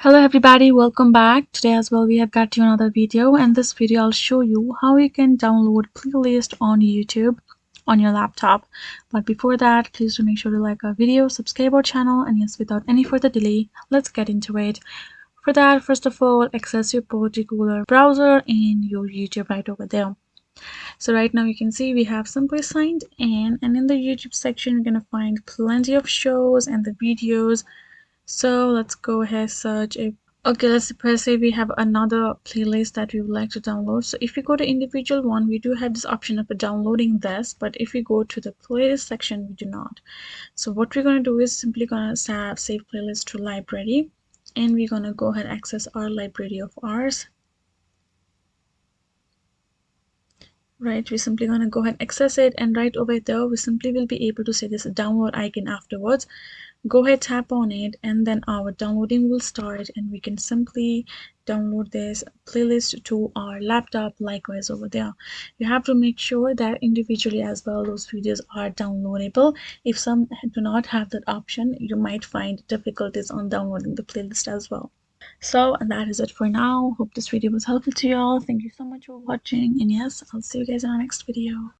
Hello everybody, welcome back. Today as well we have got you another video, and this video I'll show you how you can download playlist on YouTube on your laptop. But before that, please do make sure to like our video, subscribe our channel, and yes, without any further delay, let's get into it. For that, first of all, access your particular browser and your YouTube right over there. So right now you can see we have simply signed in, and in the YouTube section you're gonna find plenty of shows and the videos. So let's go ahead, search it. Okay, let's say we have another playlist that we would like to download. So if we go to individual one, we do have this option of downloading this, but if we go to the playlist section, we do not. So what we're going to do is simply going to save playlist to library, and we're going to go ahead and access our library of ours. Right, we're simply going to go ahead and access it, and right over there we simply will be able to see this download icon afterwards. Go ahead, tap on it, and then our downloading will start, and we can simply download this playlist to our laptop. Likewise over there, you have to make sure that individually as well those videos are downloadable. If some do not have that option, you might find difficulties on downloading the playlist as well. So, and that is it for now. Hope this video was helpful to y'all. Thank you so much for watching, and yes, I'll see you guys in our next video.